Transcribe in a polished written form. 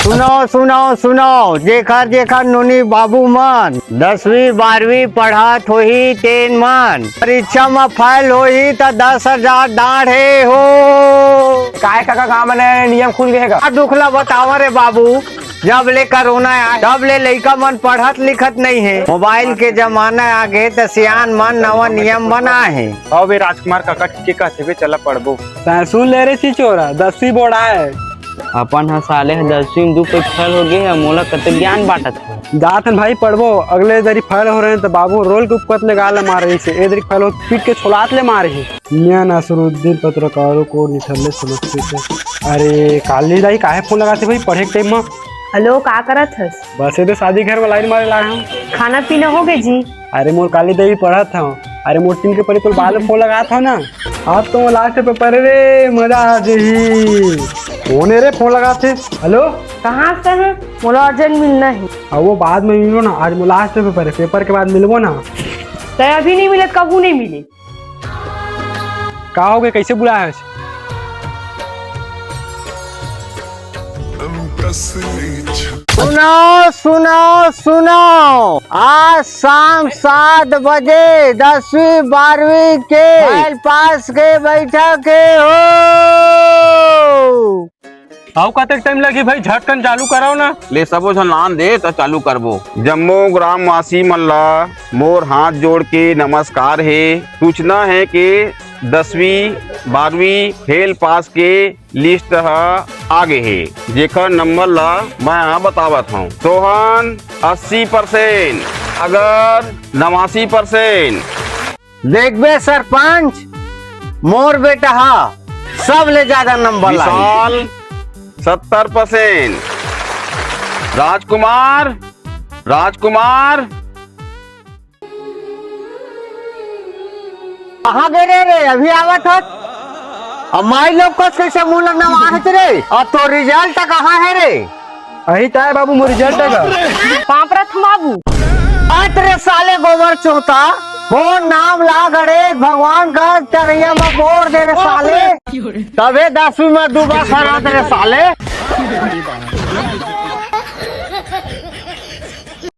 सुनो सुनो सुनो, जेखर जेखर नोनी बाबू मन 10वीं 12वीं पढ़त होही तेन मन परीक्षा में फेल होही त 10,000 डाढ़े हो। काय काका गाँव में नियम खुल गए का? दुखला बतावा रे बाबू, जब ले कोरोना आए तब ले लइका मन पढ़त लिखत नहीं है। मोबाइल के जमाना आ गए तो सियान मन नवा नियम बना है। आओ बे राजकुमार काका के कहते बे चला पढ़बो। सुन ले रे सी चोरा 10वीं बोर्ड आए अपन ह साले 10वीं में 2 पे फेल हो गए है, मोला कते ज्ञान बांटत है। जात भाई पढ़बो, अगले दरी फेल हो रहे हैं तो बाबू रोल के उपकत ले गाल मार रही से ए दरी फेल हो पीट के छोलात ले मार रही। मियां नसरुद्दीन पत्रकारों को निठल्ले समझते थे। अरे काली दाई काहे फोन लगाते भाई पढ़े के टाइम में? हेलो, का करत हस? बस ये शादी घर में लाइन मारे ला हूं। खाना पीना हो गए जी? अरे मोर काली दाई पढ़ा था। अरे मोर टीम के परी तो बाल फोन लगा था ना। अब तो लास्ट पे पढ़े रे मजा आ जाही। कौन है रे फोन लगाते? हेलो कहाँ से है? मोला अर्जेंट मिलना है। अब वो बाद में मिलो ना, आज लास्ट पेपर है, पेपर के बाद मिलबो ना। तो अभी नहीं मिले कबू नहीं मिले? का हो गए, कैसे बुलाया है? सुनो सुनो सुनो, आज शाम 7 बजे 10वीं 12वीं के फाइल पास के बैठक हो। आओ का तक टाइम लगी भाई, झटकन चालू कराओ ना। ले सबो झन लान दे तो चालू करबो। जम्मो ग्रामवासी मन ला मोर हाथ जोड़ के नमस्कार है। सूचना है कि 10वीं 12वीं फेल पास के लिस्ट आगे है, जेकर नंबर ला मैं बतावत हूँ। सोहन 80%, अगर 89%। देखबे सरपंच, मोर बेटा हा सब ले ज्यादा नंबर ला। विशाल 70%, राजकुमार कहाँ गए रे? अभी आवत हो। हमारे लोग को कैसे मुँह लगना वहाँ है रे? और तो रिजल्ट कहाँ है रे? अही ताए बाबू मोर रिजल्ट का पापरथ बाबू तेरे साले गोबर चौथा वो नाम ला गणेश भगवान का चरैया में बोर दे रे साले, तबे 10वीं में 2 बार खरा तेरे साले।